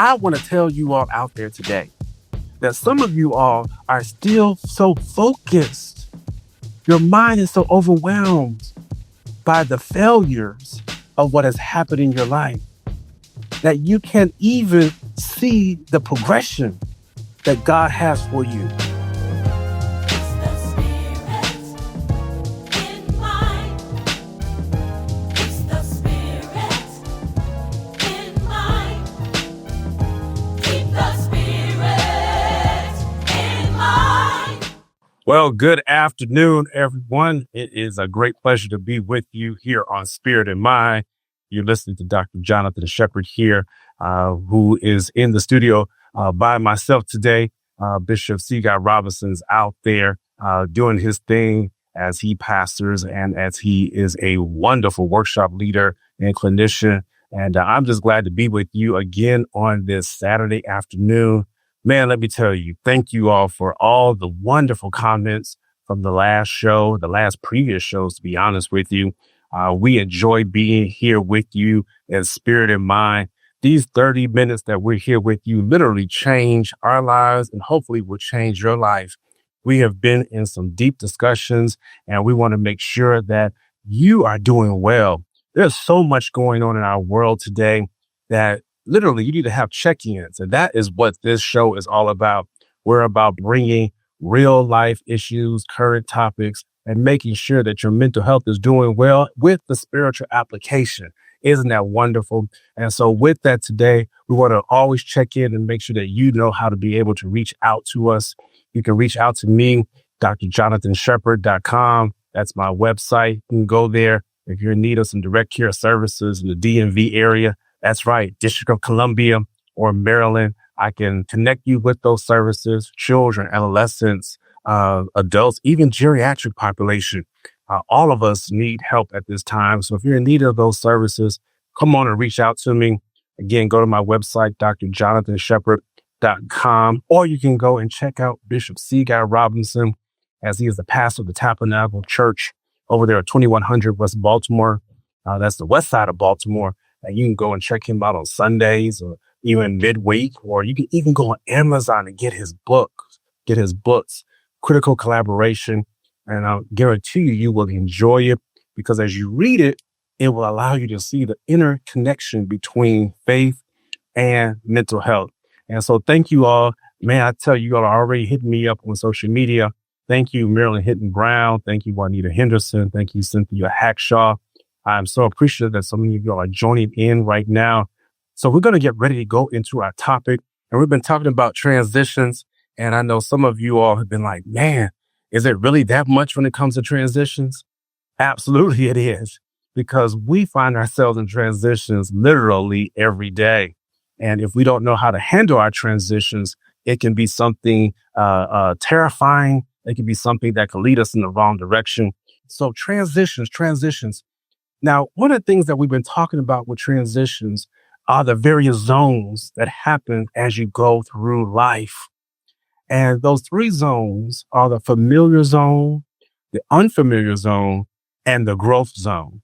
I want to tell you all out there today that some of you all are still so focused. Your mind is so overwhelmed by the failures of what has happened in your life that you can't even see the progression that God has for you. Well, good afternoon, everyone. It is a great pleasure to be with you here on Spirit and Mind. You're listening to Dr. Jonathan Shepherd here, who is in the studio by myself today. Bishop C. Guy Robinson's out there doing his thing as he pastors and as he is a wonderful workshop leader and clinician. And I'm just glad to be with you again on this Saturday afternoon. Man, let me tell you, thank you all for all the wonderful comments from the last show, the last previous shows, to be honest with you. We enjoy being here with you in spirit and mind. These 30 minutes that we're here with you literally change our lives and hopefully will change your life. We have been in some deep discussions and we want to make sure that you are doing well. There's so much going on in our world today that literally you need to have check-ins. And that is what this show is all about. We're about bringing real life issues, current topics, and making sure that your mental health is doing well with the spiritual application. Isn't that wonderful? And so with that today, we want to always check in and make sure that you know how to be able to reach out to us. You can reach out to me, drjonathanshepherd.com. That's my website. You can go there if you're in need of some direct care services in the DMV area. That's right, District of Columbia or Maryland. I can connect you with those services, children, adolescents, adults, even geriatric population. All of us need help at this time. So if you're in need of those services, come on and reach out to me. Again, go to my website, drjonathanshepherd.com, or you can go and check out Bishop C. Guy Robinson, as he is the pastor of the Tabernacle Church over there at 2100 West Baltimore. That's the west side of Baltimore. And you can go and check him out on Sundays or even midweek, or you can even go on Amazon and get his books, Critical Collaboration. And I'll guarantee you will enjoy it because as you read it, it will allow you to see the interconnection between faith and mental health. And so thank you all. Man, I tell you, all are already hitting me up on social media. Thank you, Marilyn Hitton Brown. Thank you, Juanita Henderson. Thank you, Cynthia Hackshaw. I'm so appreciative that so many of you all are joining in right now. So we're going to get ready to go into our topic. And we've been talking about transitions. And I know some of you all have been like, man, is it really that much when it comes to transitions? Absolutely it is, because we find ourselves in transitions literally every day. And if we don't know how to handle our transitions, it can be something terrifying. It can be something that can lead us in the wrong direction. So transitions. Now, one of the things that we've been talking about with transitions are the various zones that happen as you go through life. And those three zones are the familiar zone, the unfamiliar zone, and the growth zone.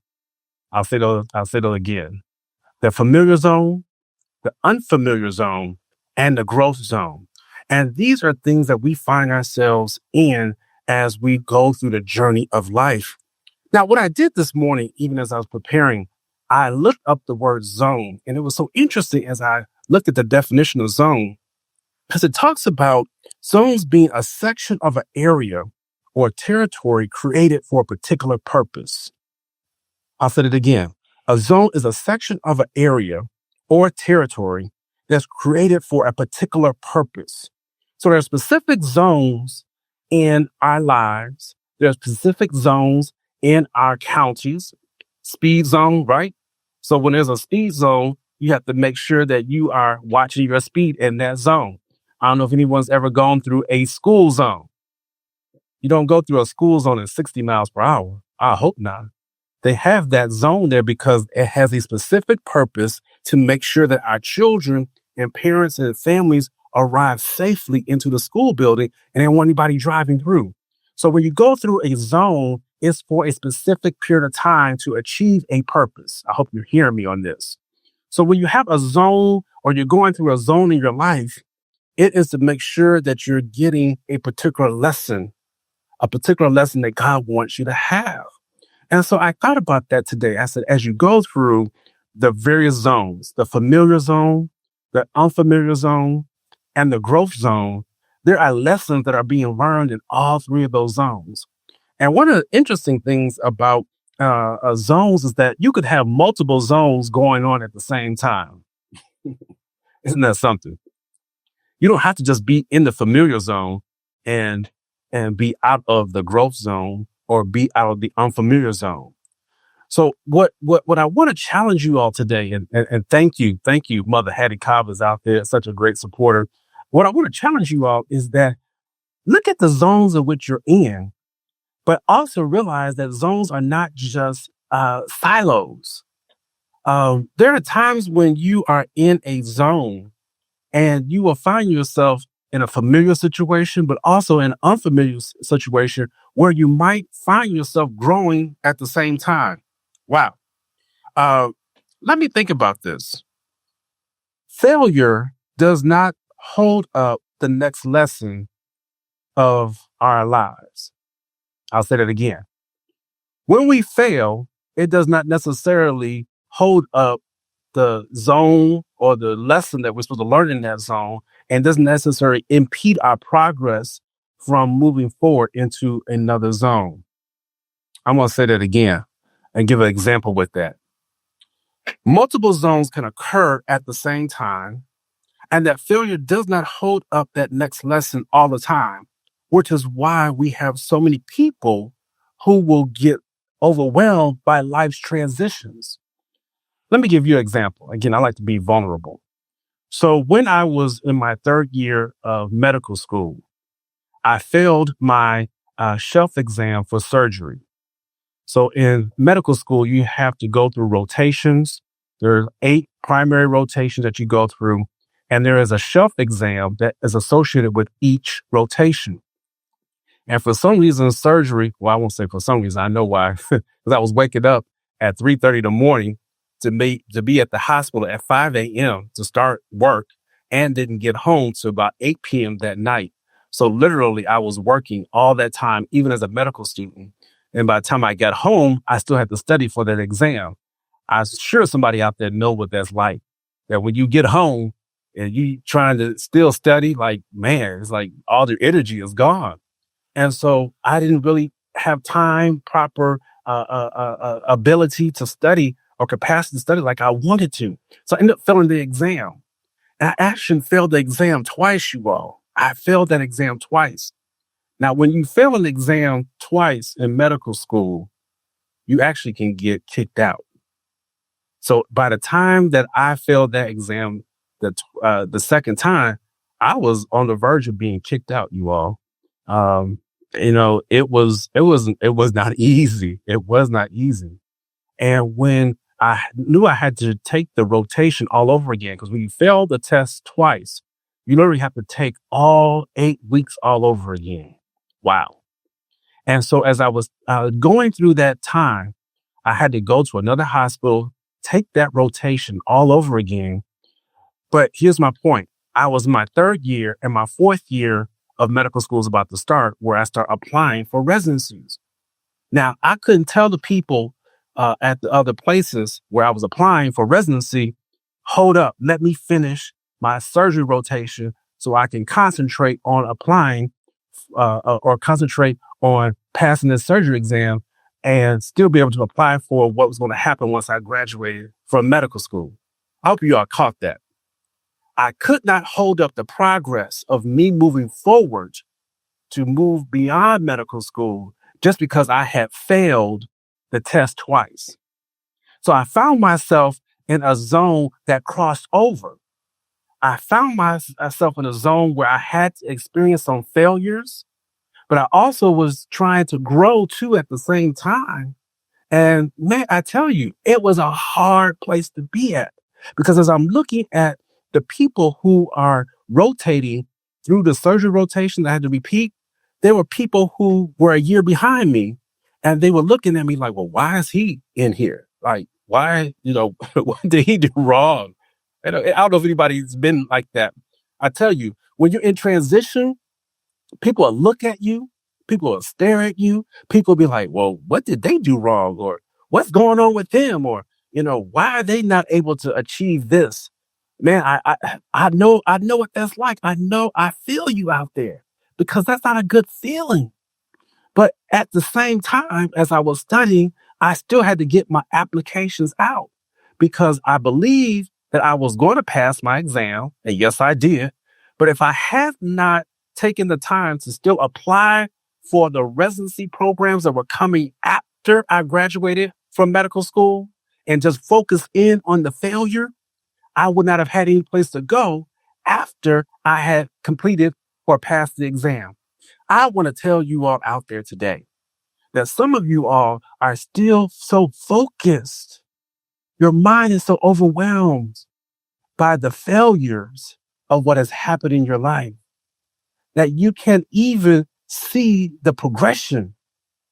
I'll say those again. The familiar zone, the unfamiliar zone, and the growth zone. And these are things that we find ourselves in as we go through the journey of life. Now, what I did this morning, even as I was preparing, I looked up the word zone, and it was so interesting as I looked at the definition of zone, because it talks about zones being a section of an area or territory created for a particular purpose. I'll say it again. A zone is a section of an area or territory that's created for a particular purpose. So there are specific zones in our lives. There are specific zones in our counties, speed zone, right? So when there's a speed zone, you have to make sure that you are watching your speed in that zone. I don't know if anyone's ever gone through a school zone. You don't go through a school zone at 60 miles per hour. I hope not. They have that zone there because it has a specific purpose to make sure that our children and parents and families arrive safely into the school building and they don't want anybody driving through. So when you go through a zone, it's for a specific period of time to achieve a purpose. I hope you're hearing me on this. So when you have a zone or you're going through a zone in your life, it is to make sure that you're getting a particular lesson that God wants you to have. And so I thought about that today. I said, as you go through the various zones, the familiar zone, the unfamiliar zone, and the growth zone, there are lessons that are being learned in all three of those zones. And one of the interesting things about zones is that you could have multiple zones going on at the same time. Isn't that something? You don't have to just be in the familiar zone and be out of the growth zone or be out of the unfamiliar zone. So what I want to challenge you all today, and thank you, Mother Hattie Cobb is out there, such a great supporter. What I want to challenge you all is that look at the zones in which you're in, but also realize that zones are not just silos. There are times when you are in a zone and you will find yourself in a familiar situation, but also in an unfamiliar situation where you might find yourself growing at the same time. Wow. Let me think about this. Failure does not hold up the next lesson of our lives. I'll say that again. When we fail, it does not necessarily hold up the zone or the lesson that we're supposed to learn in that zone, and doesn't necessarily impede our progress from moving forward into another zone. I'm going to say that again and give an example with that. Multiple zones can occur at the same time, and that failure does not hold up that next lesson all the time, which is why we have so many people who will get overwhelmed by life's transitions. Let me give you an example. Again, I like to be vulnerable. So when I was in my third year of medical school, I failed my shelf exam for surgery. So in medical school, you have to go through rotations. There are 8 primary rotations that you go through, and there is a shelf exam that is associated with each rotation. And for some reason, surgery, well, I won't say for some reason, I know why, because I was waking up at 3:30 in the morning to be at the hospital at 5 a.m. to start work, and didn't get home till about 8 p.m. that night. So literally, I was working all that time, even as a medical student. And by the time I got home, I still had to study for that exam. I'm sure somebody out there know what that's like. That when you get home and you trying to still study, like, man, it's like all the energy is gone. And so I didn't really have time, proper ability to study or capacity to study like I wanted to. So I ended up failing the exam. And I actually failed the exam twice, you all. I failed that exam twice. Now, when you fail an exam twice in medical school, you actually can get kicked out. So by the time that I failed that exam the second time, I was on the verge of being kicked out, you all. It was not easy. It was not easy. And when I knew I had to take the rotation all over again, because when you fail the test twice, you literally have to take all 8 weeks all over again. Wow. And so as I was going through that time, I had to go to another hospital, take that rotation all over again. But here's my point. I was in my third year, and my fourth year of medical school is about to start, where I start applying for residencies. Now, I couldn't tell the people at the other places where I was applying for residency, hold up, let me finish my surgery rotation so I can concentrate on applying or concentrate on passing this surgery exam and still be able to apply for what was going to happen once I graduated from medical school. I hope you all caught that. I could not hold up the progress of me moving forward to move beyond medical school just because I had failed the test twice. So I found myself in a zone that crossed over. I found myself in a zone where I had to experience some failures, but I also was trying to grow too at the same time. And man, I tell you, it was a hard place to be at, because as I'm looking at the people who are rotating through the surgery rotation that I had to repeat, there were people who were a year behind me, and they were looking at me like, well, why is he in here? Like, why, what did he do wrong? I don't know if anybody's been like that. I tell you, when you're in transition, people will look at you, people will stare at you, people will be like, well, what did they do wrong? Or what's going on with them? Or, why are they not able to achieve this? Man, I know what that's like. I know I feel you out there because that's not a good feeling. But at the same time, as I was studying, I still had to get my applications out because I believed that I was going to pass my exam. And yes, I did. But if I had not taken the time to still apply for the residency programs that were coming after I graduated from medical school and just focus in on the failure, I would not have had any place to go after I had completed or passed the exam. I want to tell you all out there today that some of you all are still so focused. Your mind is so overwhelmed by the failures of what has happened in your life that you can't even see the progression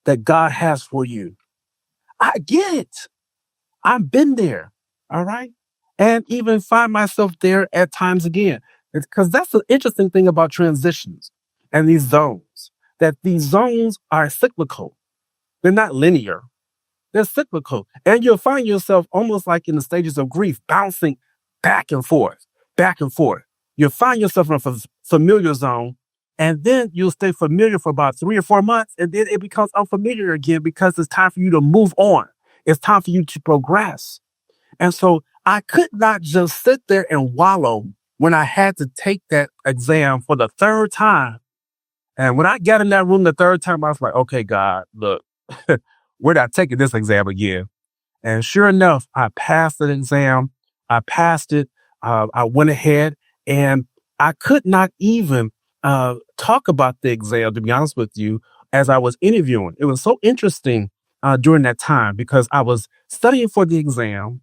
that God has for you. I get it. I've been there. All right. And even find myself there at times again. Because that's the interesting thing about transitions and these zones, that these zones are cyclical. They're not linear. They're cyclical. And you'll find yourself almost like in the stages of grief, bouncing back and forth, back and forth. You'll find yourself in a familiar zone, and then you'll stay familiar for about 3 or 4 months, and then it becomes unfamiliar again because it's time for you to move on. It's time for you to progress. And so I could not just sit there and wallow when I had to take that exam for the third time. And when I got in that room the third time, I was like, okay, God, look, we're not taking this exam again. And sure enough, I passed the exam. I passed it. I went ahead and I could not even talk about the exam, to be honest with you, as I was interviewing. It was so interesting during that time because I was studying for the exam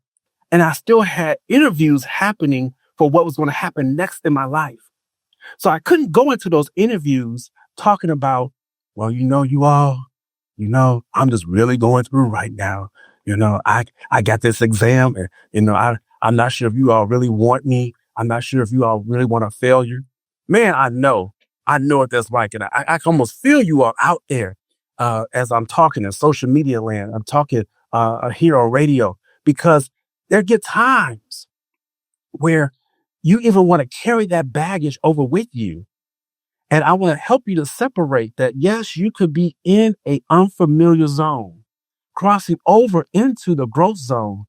and I still had interviews happening for what was going to happen next in my life. So I couldn't go into those interviews talking about, well, you all, I'm just really going through right now. I got this exam and, I'm not sure if you all really want me. I'm not sure if you all really want a failure. Man, I know what that's like. And I can almost feel you all out there as I'm talking in social media land. I'm talking here on radio because there get times where you even want to carry that baggage over with you. And I want to help you to separate that. Yes, you could be in an unfamiliar zone, crossing over into the growth zone,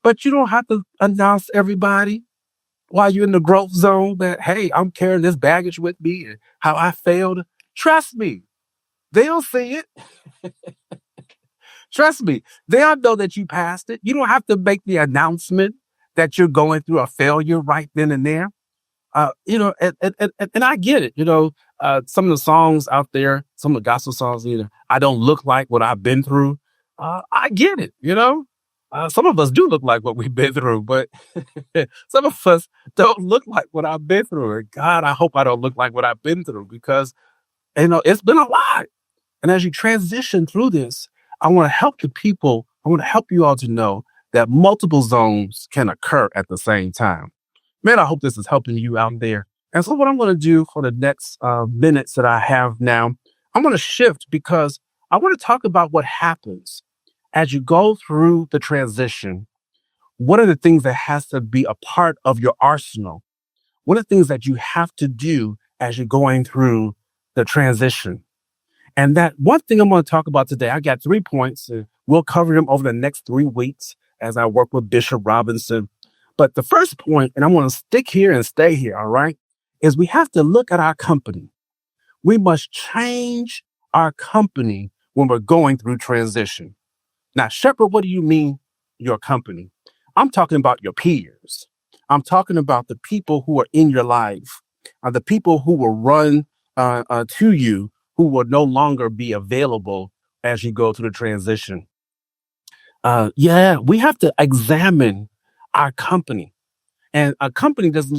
but you don't have to announce everybody while you're in the growth zone that, hey, I'm carrying this baggage with me and how I failed. Trust me, they'll see it. Trust me, they'll know that you passed it. You don't have to make the announcement that you're going through a failure right then and there. And I get it. Some of the songs out there, some of the gospel songs, I don't look like what I've been through. I get it. Some of us do look like what we've been through, but some of us don't look like what I've been through. And God, I hope I don't look like what I've been through because, it's been a lot. And as you transition through this, I want to help the people. I want to help you all to know that multiple zones can occur at the same time. Man, I hope this is helping you out there. And so what I'm going to do for the next minutes that I have now, I'm going to shift because I want to talk about what happens as you go through the transition. What are the things that has to be a part of your arsenal? What are the things that you have to do as you're going through the transition? And that one thing I'm going to talk about today, I got 3 points. And we'll cover them over the next 3 weeks as I work with Bishop Robinson. But the first point, and I'm going to stick here and stay here, all right, is we have to look at our company. We must change our company when we're going through transition. Now, Shepherd, what do you mean your company? I'm talking about your peers. I'm talking about the people who are in your life, the people who will run to you, who will no longer be available as you go through the transition. We have to examine our company. And a company does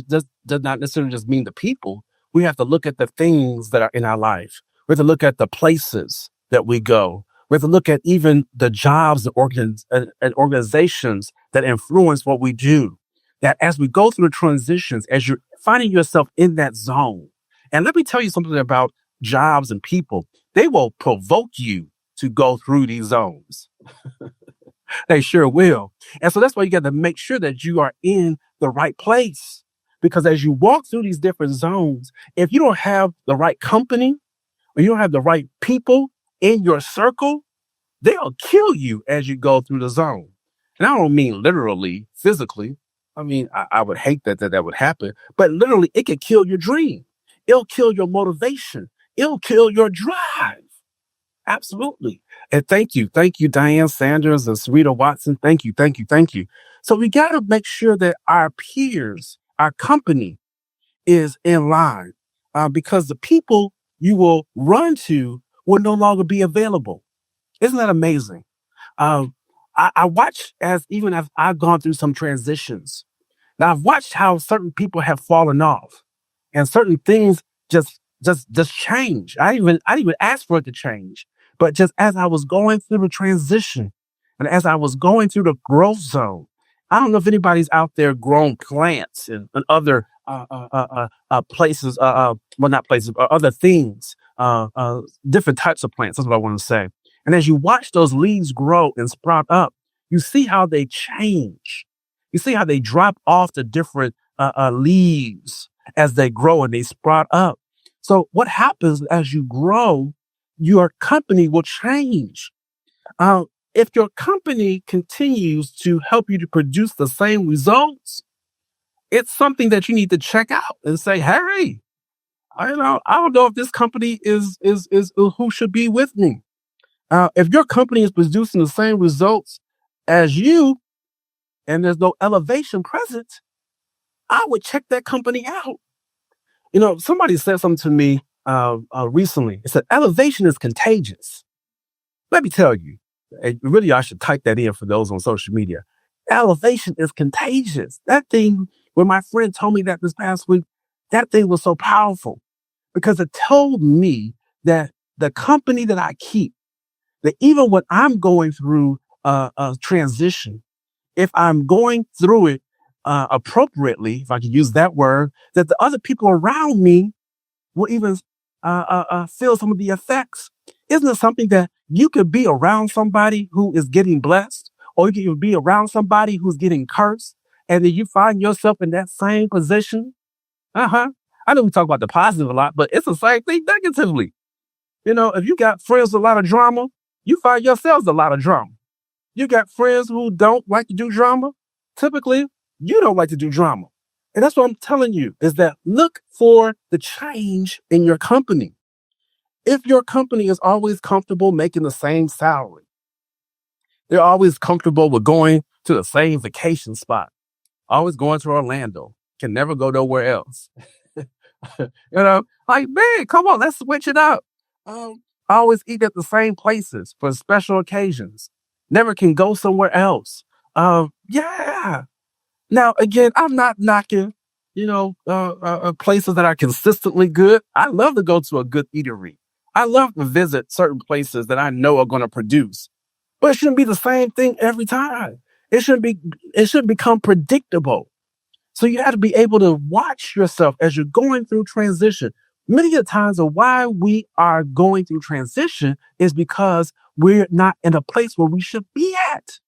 not necessarily just mean the people. We have to look at the things that are in our life. We have to look at the places that we go. We have to look at even the jobs and organizations that influence what we do. That as we go through the transitions, as you're finding yourself in that zone, and let me tell you something about jobs and people, they will provoke you to go through these zones. They sure will. And so that's why you got to make sure that you are in the right place. Because as you walk through these different zones, if you don't have the right company or you don't have the right people in your circle, they'll kill you as you go through the zone. And I don't mean literally, physically. I mean, I would hate that would happen, but literally, it could kill your dream. It'll kill your motivation. It'll kill your drive. Absolutely. And thank you, Diane Sanders and Sarita Watson. Thank you, thank you, thank you. So we got to make sure that our peers, our company is in line because the people you will run to will no longer be available. Isn't that amazing? I watch even as I've gone through some transitions. Now I've watched how certain people have fallen off and certain things just change. I didn't even ask for it to change. But just as I was going through the transition and as I was going through the growth zone, I don't know if anybody's out there grown plants and other places, well, not places, but other things, different types of plants. That's what I want to say. And as you watch those leaves grow and sprout up, you see how they change. You see how they drop off the different leaves as they grow and they sprout up. So what happens as you grow, your company will change. If your company continues to help you to produce the same results, it's something that you need to check out and say, hey, I don't know if this company is who should be with me. If your company is producing the same results as you and there's no elevation present, I would check that company out. Somebody said something to me recently. It said, elevation is contagious. Let me tell you, and really, I should type that in for those on social media. Elevation is contagious. That thing, when my friend told me that this past week, that thing was so powerful because it told me that the company that I keep, that even when I'm going through a transition, if I'm going through it appropriately, if I can use that word, that the other people around me will even feel some of the effects. Isn't it something that you could be around somebody who is getting blessed, or you could be around somebody who's getting cursed, and then you find yourself in that same position? I know we talk about the positive a lot, but it's the same thing negatively. If you got friends with a lot of drama, you find yourselves a lot of drama. You got friends who don't like to do drama. Typically, you don't like to do drama. And that's what I'm telling you is that look for the change in your company. If your company is always comfortable making the same salary, they're always comfortable with going to the same vacation spot, always going to Orlando, can never go nowhere else. Like, man, come on, let's switch it up. Always eat at the same places for special occasions. Never can go somewhere else. Yeah. Now, again, I'm not knocking, places that are consistently good. I love to go to a good eatery. I love to visit certain places that I know are going to produce, but it shouldn't be the same thing every time. It shouldn't become predictable. So you have to be able to watch yourself as you're going through transition. Many of the times of why we are going through transition is because we're not in a place where we should be at.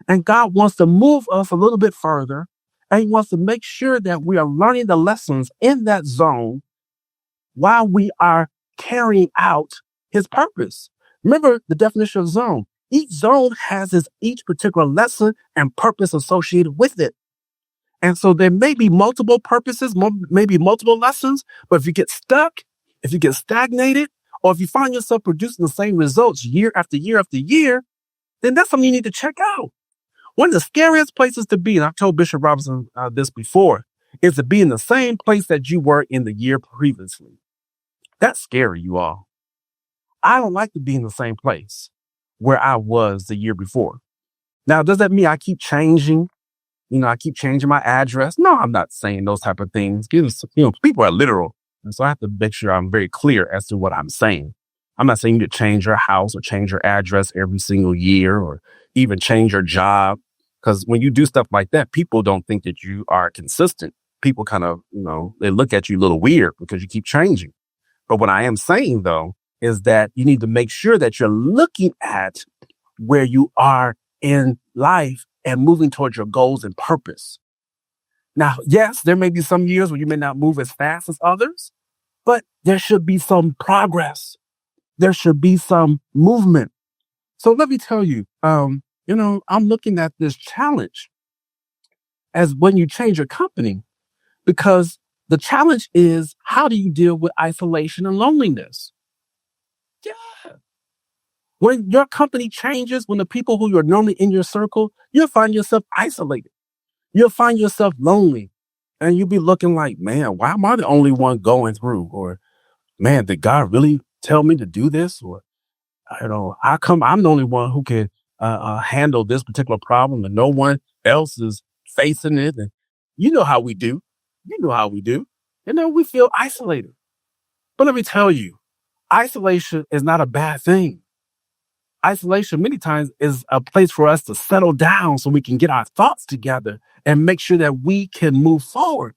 And God wants to move us a little bit further. And he wants to make sure that we are learning the lessons in that zone while we are carrying out his purpose. Remember the definition of zone. Each zone has each particular lesson and purpose associated with it. And so there may be multiple purposes, maybe multiple lessons, but if you get stuck, if you get stagnated, or if you find yourself producing the same results year after year after year, then that's something you need to check out. One of the scariest places to be, and I've told Bishop Robinson this before, is to be in the same place that you were in the year previously. That's scary, you all. I don't like to be in the same place where I was the year before. Now, does that mean I keep changing? I keep changing my address? No, I'm not saying those type of things. People are literal. And so I have to make sure I'm very clear as to what I'm saying. I'm not saying you to change your house or change your address every single year or even change your job. Because when you do stuff like that, people don't think that you are consistent. People kind of, they look at you a little weird because you keep changing. But what I am saying, though, is that you need to make sure that you're looking at where you are in life and moving towards your goals and purpose. Now, yes, there may be some years where you may not move as fast as others, but there should be some progress. There should be some movement. So let me tell you, I'm looking at this challenge as when you change your company, because the challenge is, how do you deal with isolation and loneliness? Yeah. When your company changes, when the people who are normally in your circle, you'll find yourself isolated. You'll find yourself lonely. And you'll be looking like, man, why am I the only one going through? Or, man, did God really tell me to do this? Or, how come I'm the only one who can handle this particular problem and no one else is facing it? And you know how we do. We feel isolated. But let me tell you, isolation is not a bad thing. Isolation many times is a place for us to settle down so we can get our thoughts together and make sure that we can move forward.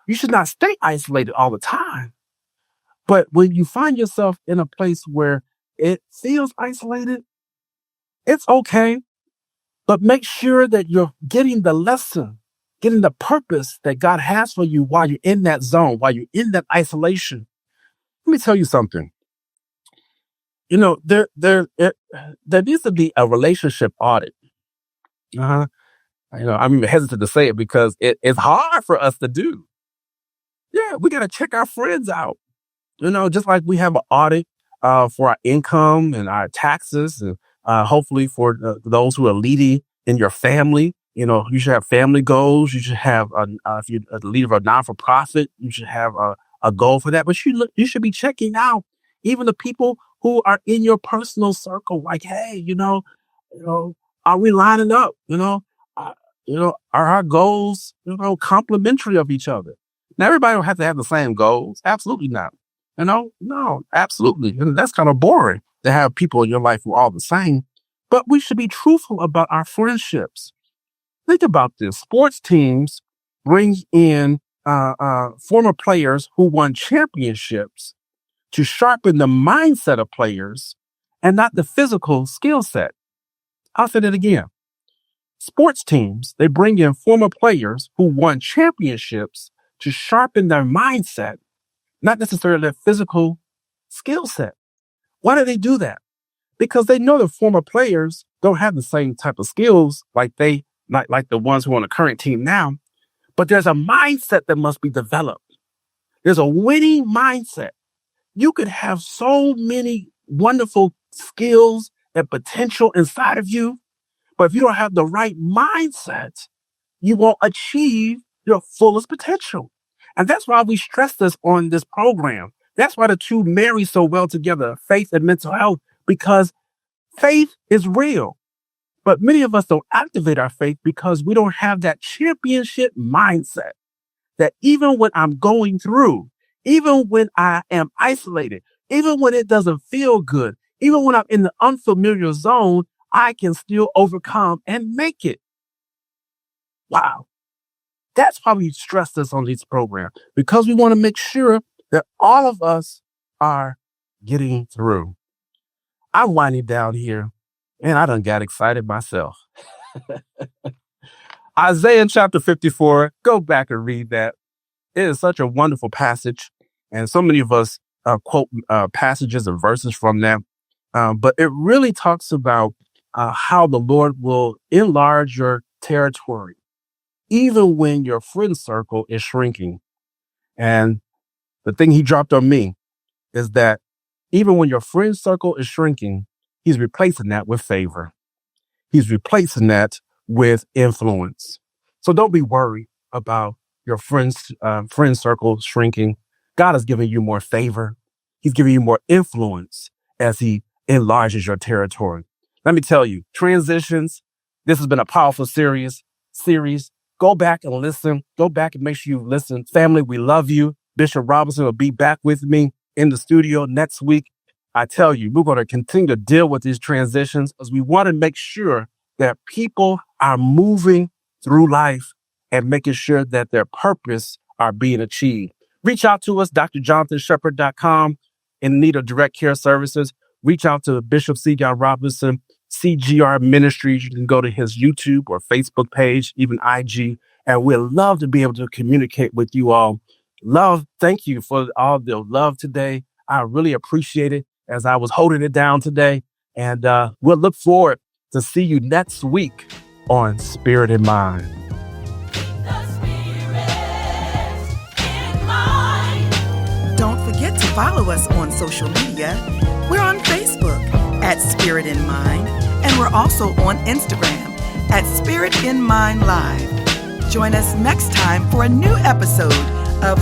You should not stay isolated all the time. But when you find yourself in a place where it feels isolated, it's okay. But make sure that you're getting the lesson, getting the purpose that God has for you while you're in that zone, while you're in that isolation. Let me tell you something. There needs to be a relationship audit. I'm even hesitant to say it because it's hard for us to do. Yeah, we got to check our friends out. Just like we have an audit for our income and our taxes, and hopefully for those who are leading in your family. You should have family goals. You should have, if you're a leader of a non-for-profit, you should have a goal for that. But you should be checking out even the people who are in your personal circle. Like, hey, are we lining up? Are our goals, complementary of each other? Now, everybody don't have to have the same goals. Absolutely not. No, absolutely. And that's kind of boring to have people in your life who are all the same. But we should be truthful about our friendships. Think about this. Sports teams bring in former players who won championships to sharpen the mindset of players and not the physical skill set. I'll say that again. Sports teams, they bring in former players who won championships to sharpen their mindset, not necessarily their physical skill set. Why do they do that? Because they know the former players don't have the same type of skills like the ones who are on the current team now, but there's a mindset that must be developed. There's a winning mindset. You could have so many wonderful skills and potential inside of you, but if you don't have the right mindset, you won't achieve your fullest potential. And that's why we stress this on this program. That's why the two marry so well together, faith and mental health, because faith is real. But many of us don't activate our faith because we don't have that championship mindset that even when I'm going through, even when I am isolated, even when it doesn't feel good, even when I'm in the unfamiliar zone, I can still overcome and make it. Wow. That's why we stress this on this program, because we want to make sure that all of us are getting through. I'm winding down here, and I done got excited myself. Isaiah chapter 54, go back and read that. It is such a wonderful passage, and so many of us quote passages and verses from that. But it really talks about how the Lord will enlarge your territory, even when your friend circle is shrinking. And the thing he dropped on me is that even when your friend circle is shrinking, he's replacing that with favor. He's replacing that with influence. So don't be worried about your friend circle shrinking. God is giving you more favor. He's giving you more influence as he enlarges your territory. Let me tell you, transitions, this has been a powerful series. Go back and listen. Go back and make sure you listen. Family, we love you. Bishop Robinson will be back with me in the studio next week. I tell you, we're going to continue to deal with these transitions as we want to make sure that people are moving through life and making sure that their purpose are being achieved. Reach out to us, drjonathanshepard.com, in need of direct care services. Reach out to Bishop Seagal Robinson, CGR Ministries. You can go to his YouTube or Facebook page, even IG, and we'd love to be able to communicate with you all. Thank you for all the love today. I really appreciate it as I was holding it down today. And we'll look forward to see you next week on Spirit in Mind. Don't forget to follow us on social media. We're on Facebook at Spirit in Mind, and we're also on Instagram at Spirit in Mind Live. Join us next time for a new episode of